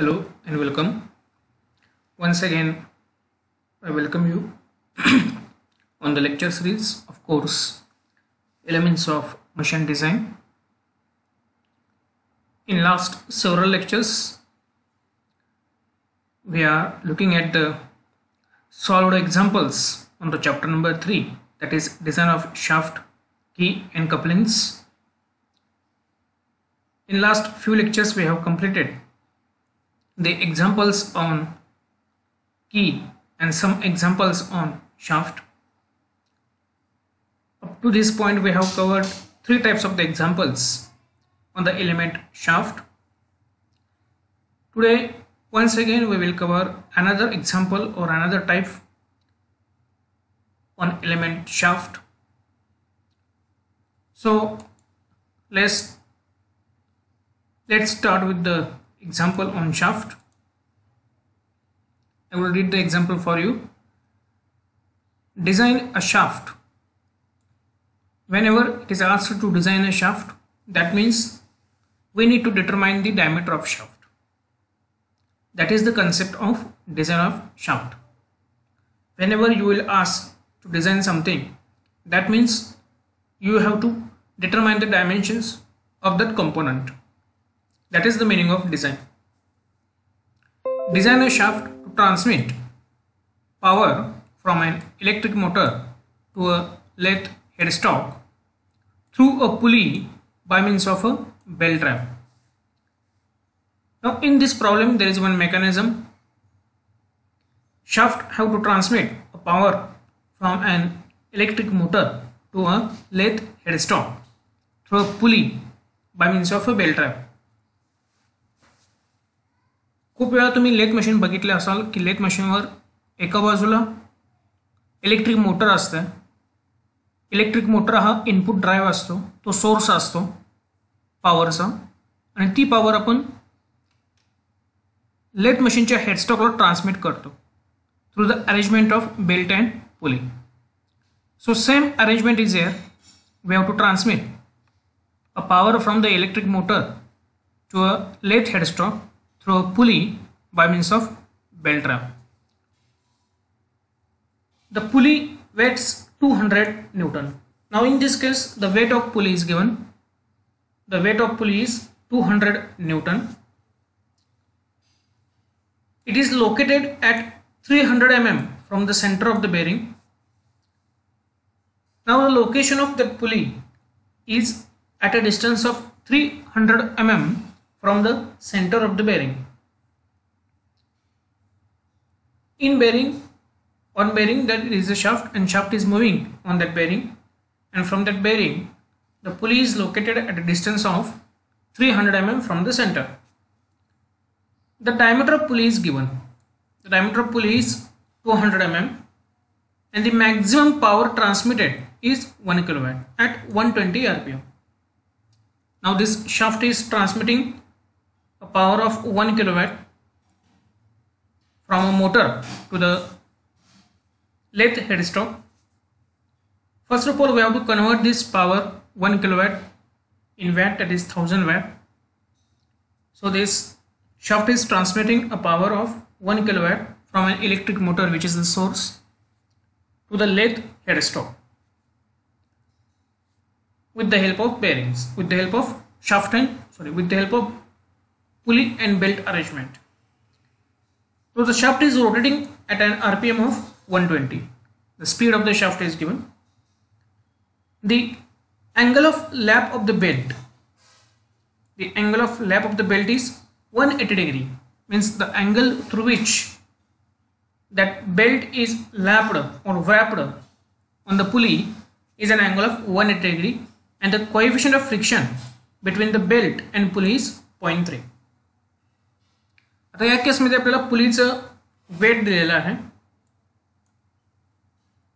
Hello and welcome. Once again, I welcome you on the lecture series of course Elements of Machine Design. In last several lectures, we are looking at the solved examples on the chapter number 3, that is design of shaft, key and couplings. In last few lectures, we have completed the examples on key and some examples on shaft. Up to this point, we have covered three types of the examples on the element shaft. Today, once again, we will cover another example or another type on element shaft. So let's start with the example on shaft. I will read the example for you. Design a shaft. Whenever it is asked to design a shaft, that means we need to determine the diameter of shaft. That is the concept of design of shaft. Whenever you will ask to design something, that means you have to determine the dimensions of that component. That is the meaning of design. Design a shaft to transmit power from an electric motor to a lathe headstock through a pulley by means of a belt drive. Now in this problem there is one mechanism. Shaft have to transmit a power from an electric motor to a lathe headstock through a pulley by means of a belt drive. खूप वेळा तुम्ही lathe machine बघितले असाल की lathe मशीनवर एका बाजूला electric motor असते. इलेक्ट्रिक मोटर हा इनपुट ड्राइव्ह असतो, तो सोर्स असतो पॉवरचा, आणि ती पॉवर आपण लेथ मशीनच्या हेडस्टॉकला ट्रान्समिट करतो through the arrangement of belt and pulley. So same arrangement is here. We have to transmit a power from the electric motor to a lathe headstock through a pulley by means of belt drive. The pulley weighs 200 Newton. Now in this case the weight of pulley is given. The weight of pulley is 200 Newton. It is located at 300 mm from the center of the bearing. Now the location of that pulley is at a distance of 300 mm from the center of the bearing. In bearing, on bearing there is a shaft and shaft is moving on that bearing, and from that bearing the pulley is located at a distance of 300 mm from the center. The diameter of pulley is given. The diameter of pulley is 200 mm and the maximum power transmitted is 1 kilowatt at 120 rpm. Now this shaft is transmitting a power of 1 kilowatt from a motor to the lathe headstock. First of all, we have to convert this power 1 kilowatt in watt, that is 1000 watt. So this shaft is transmitting a power of 1 kilowatt from an electric motor, which is the source, to the lathe headstock with the help of bearings, with the help of with the help of pulley and belt arrangement. So the shaft is rotating at an RPM of 120. The speed of the shaft is given. The angle of lap of the belt. The angle of lap of the belt is 180 degree. Means the angle through which that belt is lapped or wrapped on the pulley is an angle of 180 degree, and the coefficient of friction between the belt and pulley is 0.3. आता या केसमध्ये आपल्याला पुलीचं wait दिलेलं आहे.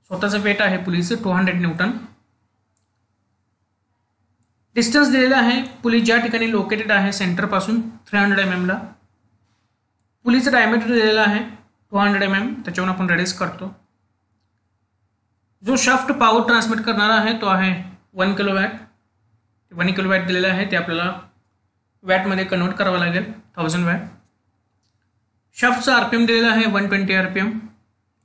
स्वतःचं wait आहे पुलीचं 200 Newton. Distance दिलेला आहे. पुली ज्या ठिकाणी लोकेटेड आहे सेंटर पासून 300 mm ला. पुलीचं डायमीटर दिलेलं आहे 200 mm, त्याच्यावरून आपण रेड्यूस करतो. जो शाफ्ट पॉवर ट्रान्समिट करणारा आहे तो आहे 1 किलोवॅट. 1 किलोवॅट दिलेला आहे, ते आपल्याला वॅटमध्ये कन्वर्ट करावं लागेल 1000 वॅट. शाफ्टचा आरपीएम दिलेला आहे 120 आरपीएम,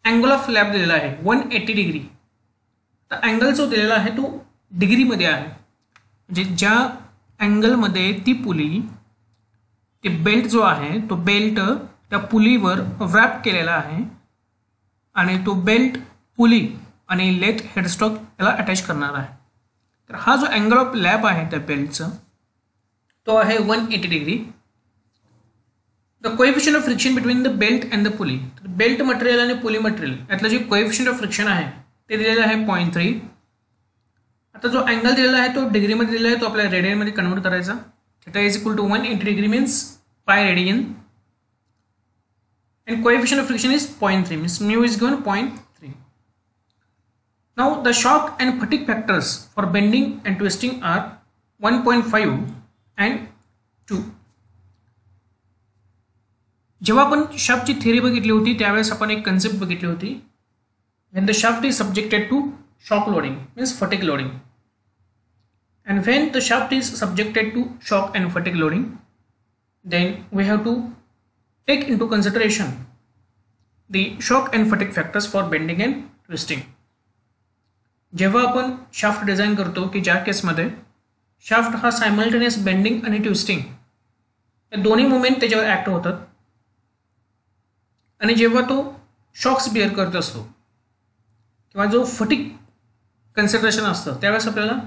अँगल ऑफ लॅप दिलेला आहे 180 डिग्री. तर अँगल जो दिलेला आहे तो डिग्रीमध्ये आहे, म्हणजे ज्या अँगलमध्ये ती पुली, ते बेल्ट जो आहे तो बेल्ट त्या पुलीवर व्रॅप केलेला आहे आणि तो बेल्ट पुली आणि लेथ हेडस्टॉक याला अटॅच करणार आहे. तर हा जो अँगल ऑफ लॅप आहे त्या बेल्टचा तो आहे 180 degree. The coefficient of friction between the belt and the पुली. तर बेल्ट मटेरियल आणि पुली मटेरियल यातलं जे कोएफिशियंट ऑफ फ्रिक्शन आहे ते दिलेलं आहे 0.3. आता जो अँगल दिलेला आहे तो डिग्रीमध्ये दिलेला आहे, तो आपल्याला रेडियनमध्ये कन्वर्ट करायचा. Theta is equal to 180 degree means pi radian and coefficient of friction is 0.3 means mu is given 0.3. Now the shock and fatigue factors for bending and twisting are 1.5 and 2. जेव्हा आपण शाफ्टची थिअरी बघितली होती त्यावेळेस आपण एक concept बघितली होती, when the shaft is subjected to shock loading means fatigue loading, and when the shaft is subjected to shock and fatigue loading then we have to take into consideration the shock and fatigue factors for bending and twisting. जेव्हा आपण shaft design करतो की ज्या केसमध्ये shaft हा simultaneous bending आणि twisting या दोन्ही मुवमेंट त्याच्यावर ॲक्ट होतात आणि जेव्हा तो शॉक्स बिअर करत असतो किंवा जो फटिक कन्सिडरेशन असतं त्यावेळेस आपल्याला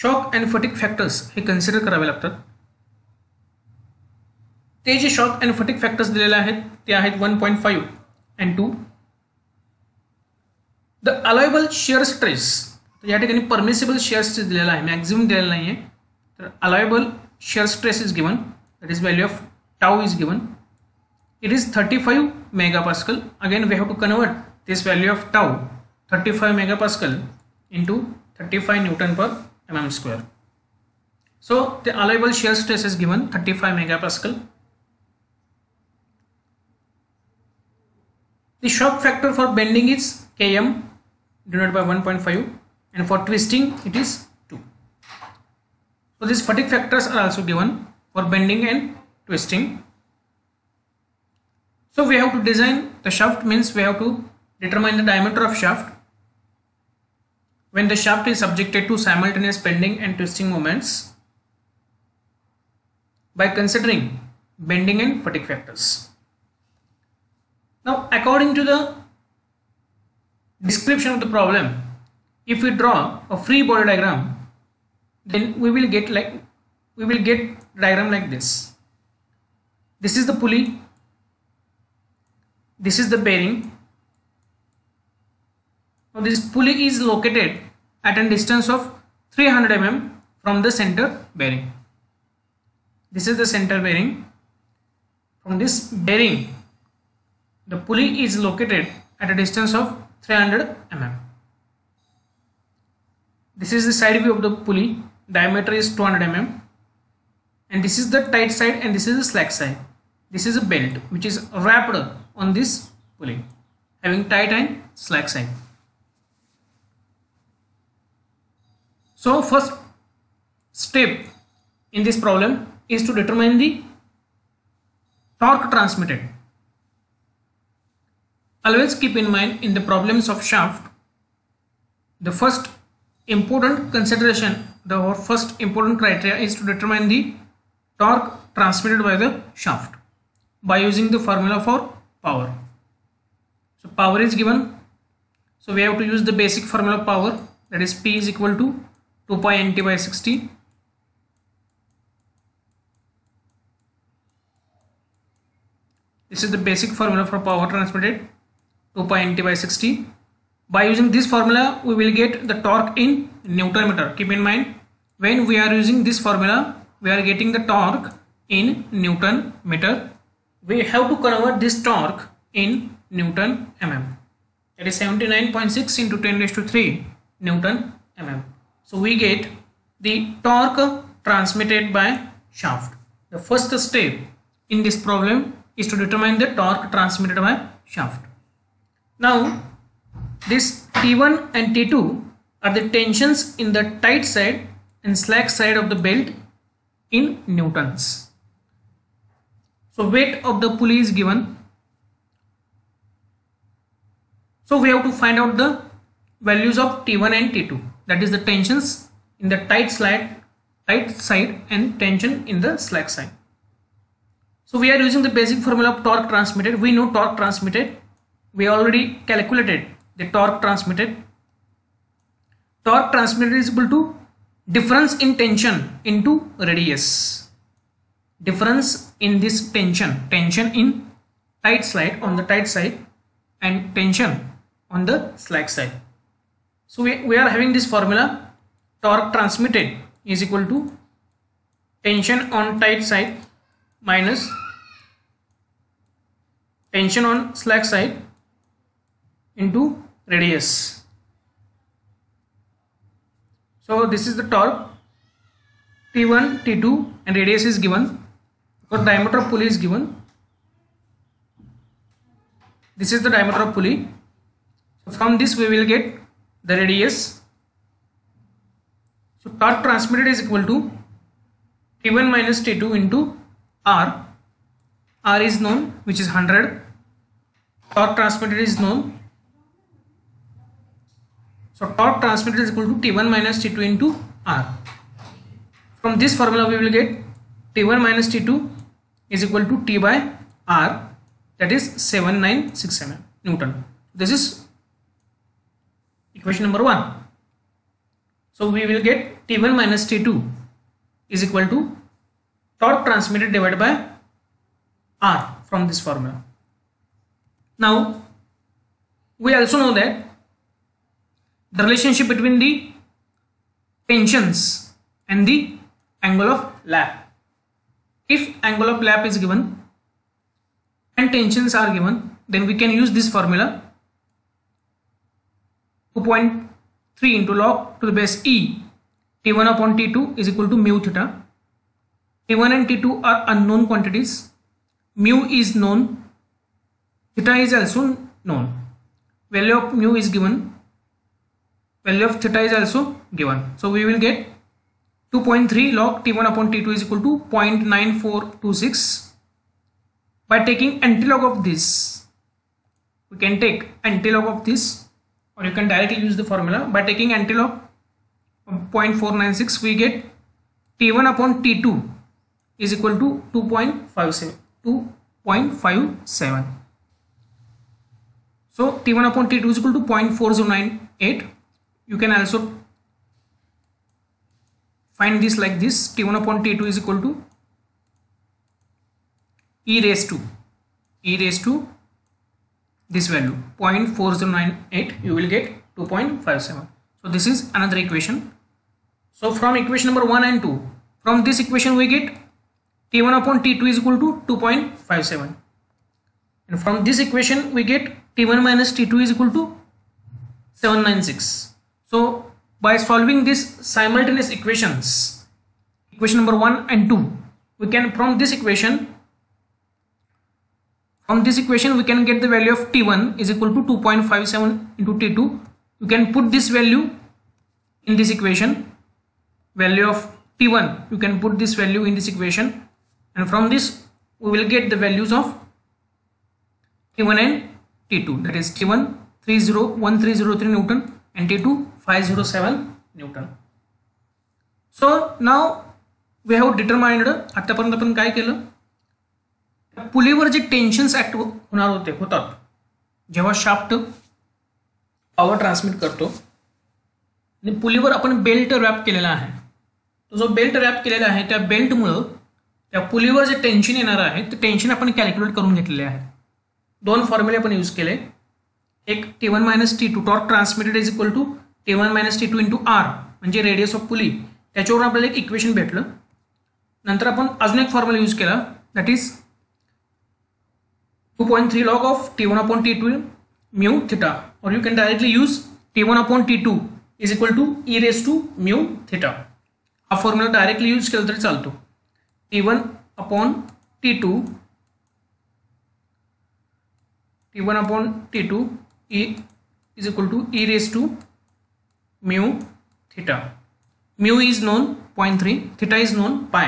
शॉक अँड फटिक फॅक्टर्स हे कन्सिडर करावे लागतात. ते जे शॉक अँड फटिक फॅक्टर्स दिलेले आहेत ते आहेत 1.5 and 2. The allowable shear stress, या ठिकाणी परमिसिबल शिअर्स दिलेला आहे, मॅक्झिमम दिलेला नाही आहे. तर allowable shear stress is given, that is value of tau is given. It is 35 megapascal. Again we have to convert this value of tau 35 megapascal into 35 Newton per mm square. So the allowable shear stress is given 35 megapascal. The shock factor for bending is Km divided by 1.5 and for twisting it is 2. So these fatigue factors are also given for bending and twisting. So we have to design the shaft means we have to determine the diameter of shaft when the shaft is subjected to simultaneous bending and twisting moments by considering bending and fatigue factors. Now according to the description of the problem, if we draw a free body diagram then we will get diagram like this. This is the pulley, this is the bearing. Now this pulley is located at a distance of 300 mm from the center bearing. This is the center bearing. From this bearing the pulley is located at a distance of 300 mm. This is the side view of the pulley, diameter is 200 mm, and this is the tight side and this is the slack side. This is a belt which is wrapped on this pulley having tight and slack side. So first step in this problem is to determine the torque transmitted. Always keep in mind in the problems of shaft, the first important consideration, the first important criteria is to determine the torque transmitted by the shaft by using the formula for power. So power is given, so we have to use the basic formula of power, that is P is equal to 2 pi nt by 60. This is the basic formula for power transmitted, 2 pi nt by 60. By using this formula we will get the torque in Newton meter. Keep in mind, when we are using this formula we are getting the torque in Newton meter. We have to convert this torque in Newton mm, that is 79.6 into 10 raised to 3 Newton mm. So we get the torque transmitted by shaft. The first step in this problem is to determine the torque transmitted by shaft. Now this T1 and T2 are the tensions in the tight side and slack side of the belt in newtons. So weight of the pulley is given So we have to find out the values of T1 and T2, that is the tensions in the tight side and tension in the slack side. So we are using the basic formula of torque transmitted. We know torque transmitted. We already calculated the torque transmitted. Torque transmitted is equal to difference in tension into radius. Difference in this tension in tight side, on the tight side, and tension on the slack side. So we are having this formula: torque transmitted is equal to tension on tight side minus tension on slack side into radius. So this is the torque T1, T2, and radius is given, because diameter of pulley is given. This is the diameter of pulley. So from this we will get the radius. So torque transmitted is equal to T1 minus T2 into R. R is known, which is 100. Torque transmitted is known. So torque transmitted is equal to T1 minus T2 into R. From this formula we will get T1 minus T2 is equal to T by R, that is 7967 Newton. This is equation number 1. So we will get T1 minus T2 is equal to torque transmitted divided by R from this formula. Now we also know that the relationship between the tensions and the angle of lap. If angle of lap is given and tensions are given, then we can use this formula: 2.3 into log to the base E T1 upon T2 is equal to mu theta. T1 and T2 are unknown quantities. Mu is known. Theta is also known. Value of mu is given. Value of theta is also given. So we will get 2.3 log T1 upon T2 is equal to 0.9426. By taking antilog of this, we can take antilog of this, or you can directly use the formula. By taking antilog of 0.496, we get T1 upon T2 is equal to 2.57. So T1 upon T2 is equal to 0.4098. You can also find this like this: T1 upon T2 is equal to e raised to this value 0.4098. You will get 2.57. So this is another equation. So from equation number 1 and 2, from this equation we get T1 upon T2 is equal to 2.57, and from this equation we get T1 minus T2 is equal to 796. So by solving these simultaneous equations, equation number 1 and 2, we can from this equation we can get the value of T1 is equal to 2.57 into T2. You can put this value in this equation. Value of T1, you can put this value in this equation, and from this we will get the values of T1 and T2, that is T1 1303 Newton and T2 507 Newton. So now we have determined, आतापर्यंत आपण काय केलं, पुलीवर जे tensions act होतात जेव्हा shaft power transmit करतो, आणि पुलीवर आपण belt rap केलेला आहे. तो जो बेल्ट रॅप केलेला आहे त्या बेल्टमुळे त्या पुलीवर जे टेन्शन येणार आहे ते टेन्शन आपण कॅल्क्युलेट करून घेतलेले आहे. दोन फॉर्म्युले आपण यूज केले. एक T1 minus T2 torque transmitted is equal to T1 minus T2 into R म्हणजे रेडियस ऑफ पुली, त्याच्यावरून आपल्याला एक इक्वेशन भेटलं. नंतर आपण अजून एक फॉर्म्युला यूज केला, that is 2.3 log of T1 upon T2 mu theta, or you can directly use T1 upon T2 is equal to e raised to mu theta. हा फॉर्म्युला डायरेक्टली यूज केला तरी चालतो. T1 upon T2 e is equal to e raised to mu theta. Mu is known 0.3, theta is known pi.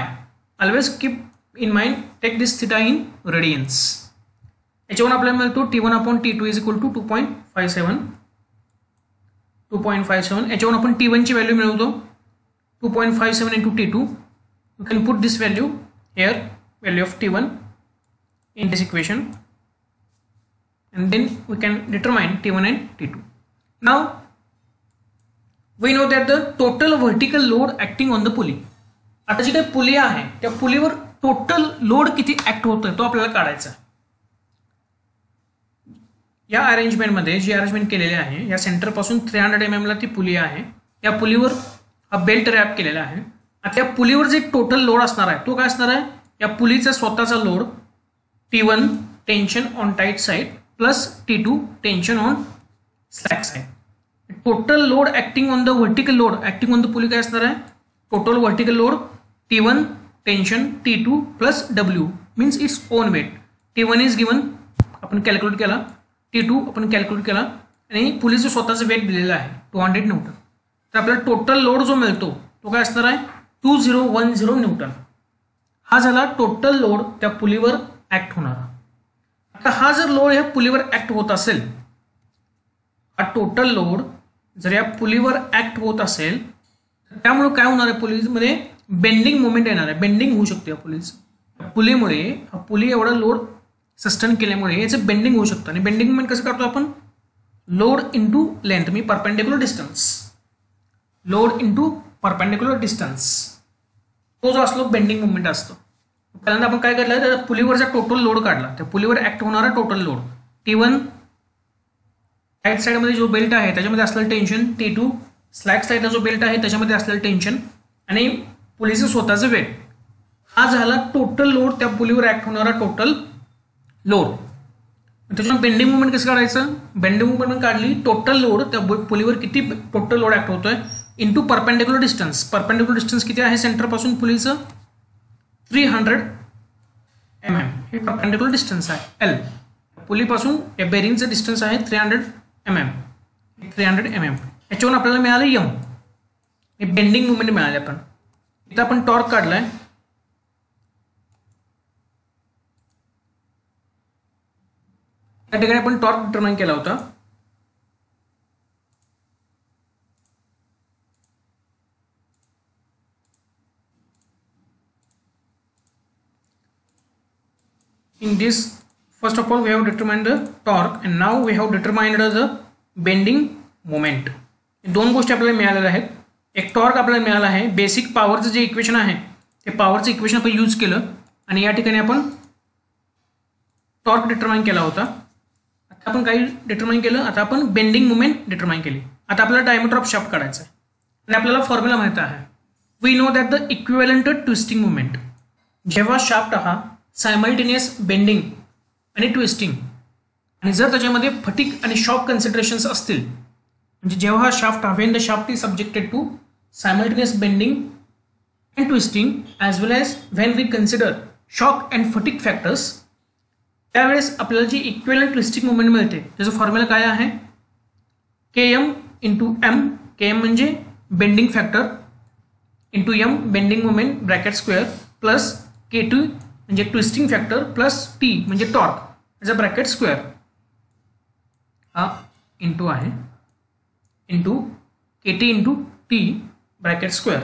Always keep in mind, take this theta in radians. याच्यावरून आपल्याला मिळतो T1/T2 is equal to 2.57. याच्यावरून आपण T1 ची value मिळवतो 2.57 into T2. You can put this value here, value of T1 in this equation, and then we can determine T1 and T2. Now we know that the total vertical load acting on the pulley. आता जी काही पुली आहे त्या पुलीवर total load किती act होतोय तो आपल्याला काढायचा आहे. या अरेंजमेंटमध्ये जी अरेंजमेंट केलेली आहे या सेंटर पासून 300 mm ला ती पुली आहे. या पुलीवर हा बेल्ट रॅप केलेला आहे. आता या पुलीवर जे टोटल लोड असणार आहे तो काय असणार आहे, या पुलीचा स्वतःचा load T1 tension on tight side plus T2 tension on slack side. Total load acting on the vertical load acting on the पुली काय असणार आहे, total vertical load T1 tension T2 plus W means its own wait. T1 is given आपण calculate केला, T2 आपण calculate केला आणि पुलीचं स्वतःचं wait दिलेलं आहे 200 न्यूटन. तर आपल्याला टोटल लोड जो मिळतो तो काय असणार आहे 2010 न्यूटन. हा झाला टोटल लोड त्या पुलीवर ऍक्ट होणारा. आता हा जर लोड या पुलीवर ऍक्ट होत असेल, हा टोटल लोड जर या पुलीवर ऍक्ट होत असेल त्यामुळे काय होणार आहे, पुलीमध्ये बेंडिंग मुवमेंट येणार आहे, बेंडिंग होऊ शकते या पुलीचं. पुलीमुळे हा पुली एवढा लोड सस्टेन केल्यामुळे याचं बेंडिंग होऊ शकतं. आणि बेंडिंग मुवमेंट कसं करतो आपण, लोड इंटू लेंथ मी perpendicular distance, load into perpendicular distance तो जो असतो बेंडिंग मुवमेंट असतो. पहिल्यांदा आपण काय केलं, त्या पुलीवरचा टोटल लोड काढला, त्या पुलीवर ऍक्ट होणारा टोटल लोड T1 राईट साईडमध्ये जो बेल्ट आहे त्याच्यामध्ये असलेलं टेन्शन, T2 स्लॅक साईडला जो बेल्ट आहे त्याच्यामध्ये असलेलं टेन्शन आणि पुलीचं स्वतःचं वेट. हा झाला टोटल लोड, त्या पुलीवर ऍक्ट होणारा टोटल लोड. त्याच्यामुळे बेंडिंग मुवमेंट कसं काढायचं, बेंडिंग मुवमेंट काढली टोटल लोड त्या पुलीवर किती टोटल लोड ऍक्ट होतोय into perpendicular distance. Perpendicular distance किती आहे सेंटर पासून पुलीचं 300 mm. हे परपेंडिक्युलर डिस्टन्स आहे L. पुलीपासून या बेरिंगचं डिस्टन्स आहे 300 mm. याच्यावरून आपल्याला मिळालं M, हे बेंडिंग मुवमेंट मिळाले. आपण इथं आपण टॉर्क काढलाय, त्या ठिकाणी आपण टॉर्क डिटरमाइन केला होता. In this, first of all we have determined the torque and now we have determined the bending moment. दोन गोष्टी आपल्याला मिळालेल्या आहेत. एक टॉर्क आपल्याला मिळाला आहे, बेसिक पॉवरचं जे इक्वेशन आहे ते पॉवरचं इक्वेशन आपण यूज केलं आणि या ठिकाणी आपण टॉर्क डिटरमाइन केला होता. आता आपण काही डिटरमाइन केलं, आता आपण बेंडिंग मुवमेंट डिटरमाइन केली. आता आपल्याला डायमीटर ऑफ शाफ्ट काढायचं आहे आणि आपल्याला फॉर्म्युला माहिती आहे, we know that the equivalent twisting movement, जेव्हा शाफ्ट हा सायमल्टेनियस बेंडिंग आणि ट्विस्टिंग आणि जर त्याच्यामध्ये फटिक आणि शॉक कन्सिडरेशन्स असतील, म्हणजे जेव्हा हा शाफ्ट हा when the shaft is subjected to simultaneous bending and twisting as well as when we consider shock and fatigue factors, त्यावेळेस आपल्याला जी इक्विव्हॅलंट ट्विस्टिंग मुवमेंट मिळते त्याचं फॉर्म्युला काय आहे, Km इंटू M. Km म्हणजे bending factor into M bending movement bracket square plus K2 म्हणजे twisting factor plus T म्हणजे torque याचा ब्रॅकेट स्क्वेअर, हा इंटू आहे into KT into T bracket square.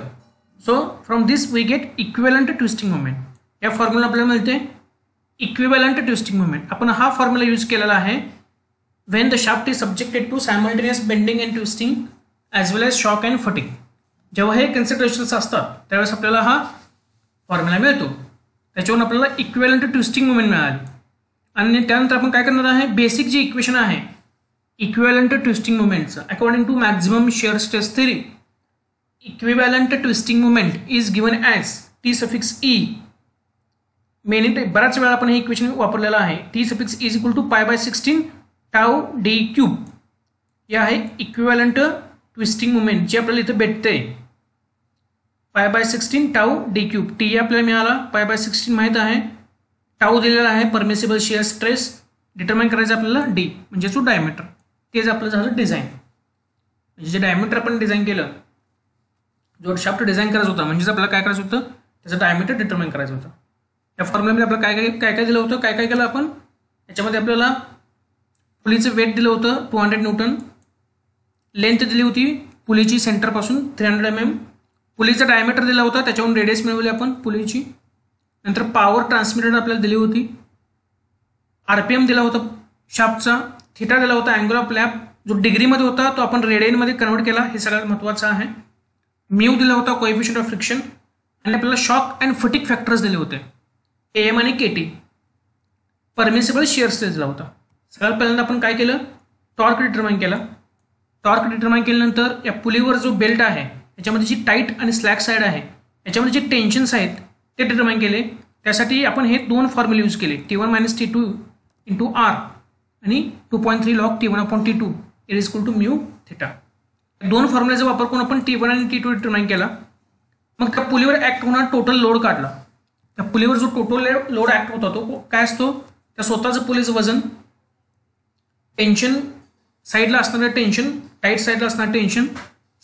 So from this we get equivalent twisting movement. या formula आपल्याला मिळते equivalent twisting movement. आपण हा फॉर्म्युला यूज केलेला आहे when the shaft is subjected to simultaneous bending and twisting as well as shock and fatigue. जेव्हा हे considerations असतात त्यावेळेस आपल्याला हा फॉर्म्युला मिळतो. त्याच्यावरून आपल्याला इक्विव्हॅलंट ट्विस्टिंग मुवमेंट मिळाली आणि त्यानंतर आपण काय करणार आहे, बेसिक जी इक्वेशन आहे इक्विव्हॅलंट ट्विस्टिंग मुवमेंटचं according to maximum shear stress theory, equivalent twisting movement is given as T(E). Many बऱ्याच वेळा आपण हे इक्वेशन वापरलेलं आहे. T(E) is equal to π/16 τd3. हे आहे इक्विव्हॅलंट ट्विस्टिंग मुवमेंट जे आपल्याला इथं भेटते π/16 τd3. T आपल्याला मिळाला, π/16 माहीत आहे, टाऊ दिलेला आहे परमिसिबल शिअर स्ट्रेस, डिटरमाइन करायचं आपल्याला D म्हणजे जो डायमीटर, तेच आपलं झालं डिझाईन. म्हणजे जे डायमीटर आपण डिझाईन केलं, जो शाफ्ट डिझाईन करायचा होता म्हणजेच आपल्याला काय करायचं होतं, त्याचं डायमीटर डिटरमाइन करायचं होतं. या फॉर्म्युल्यामध्ये आपल्याला काय काय दिलं होतं, काय काय केलं आपण, याच्यामध्ये आपल्याला पुलीचं वेट दिलं होतं 200 न्यूटन, लेंथ दिली होती पुलीची सेंटरपासून 300 mm, पुलीचा डायमीटर दिला होता, त्याच्यावरून रेडियस मिळवली आपण पुलीची. नंतर पॉवर ट्रान्समिटेड आपल्याला दिली होती, RPM दिला होता शाफ्टचा, थिटा दिला होता अँगल ऑफ लॅप जो डिग्रीमध्ये होता तो आपण रेडियनमध्ये कन्वर्ट केला, हे सगळ्यात महत्त्वाचं आहे. म्यू दिला होता कोएफिशियंट ऑफ फ्रिक्शन, आणि आपल्याला शॉक अँड फटिग फॅक्टर्स दिले होते AM आणि KT. परमिसिबल शिअर स्ट्रेस दिला होता. सगळ्यात पहिल्यांदा आपण काय केलं, टॉर्क डिटरमाइन केला. टॉर्क डिटरमाइन केल्यानंतर या पुलीवर जो बेल्ट आहे याच्यामध्ये जी टाईट आणि स्लॅक साईड आहे याच्यामध्ये जे टेन्शन्स आहेत ते डिटरमाइन केले. त्यासाठी आपण हे दोन फॉर्म्युले यूज केले, T1 - T2 × R आणि 2.3 log T1/T2 = म्यू थिटा. दोन फॉर्म्युल्याचा वापर करून आपण T1 आणि T2 डिटरमाइन केला. मग त्या पुलीवर ऍक्ट होणार टोटल लोड काढला. त्या पुलीवर जो टोटल लोड ऍक्ट होता तो काय असतो, त्या स्वतःचं पुलीचं वजन, टेन्शन साईडला असणारं टेन्शन, टाईट साईडला असणारं टेन्शन,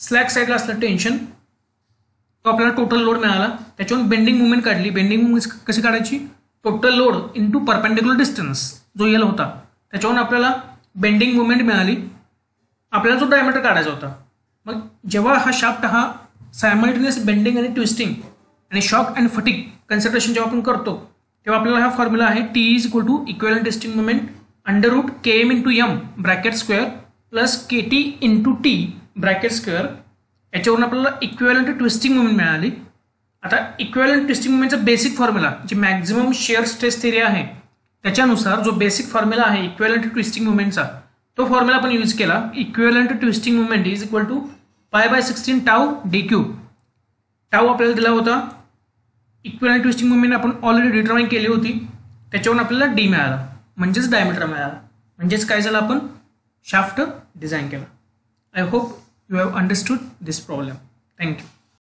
स्लॅक साईडला असणारं टेन्शन, तो आपल्याला टोटल लोड मिळाला. त्याच्यावरून बेंडिंग मुवमेंट काढली. बेंडिंग मुवमेंट कशी काढायची, total load into perpendicular distance जो येल होता त्याच्यावरून आपल्याला बेंडिंग मुवमेंट मिळाली. आपल्याला जो डायमीटर काढायचा होता. मग जेव्हा हा शाफ्ट हा सायमल्टेनियस बेंडिंग आणि ट्विस्टिंग आणि शॉक अँड फटिग कन्सिडरेशन जेव्हा आपण करतो तेव्हा आपल्याला हा फॉर्म्युला आहे T = equivalent twisting moment √ Km × M bracket square plus KT × T bracket square. याच्यावरून आपल्याला इक्विव्हॅलेंट ट्विस्टिंग मोमेंट मिळाली. आता इक्विव्हॅलेंट ट्विस्टिंग मोमेंटचा बेसिक फॉर्म्युला जी मॅक्झिमम शिअर स्ट्रेस थिअरी आहे त्याच्यानुसार जो बेसिक फॉर्म्युला आहे इक्विव्हॅलेंट ट्विस्टिंग मोमेंटचा तो फॉर्म्युला आपण यूज केला. Equivalent twisting moment = π/16 τ dq. Tau आपल्याला दिला होता. इक्विव्हॅलेंट ट्विस्टिंग मोमेंट आपण ऑलरेडी डिटरमाइन केली होती, त्याच्यावरून आपल्याला D मिळाला म्हणजेच डायमीटर मिळाला. म्हणजेच काय झालं, आपण शाफ्ट डिझाईन केला. I hope you have understood this problem. Thank you.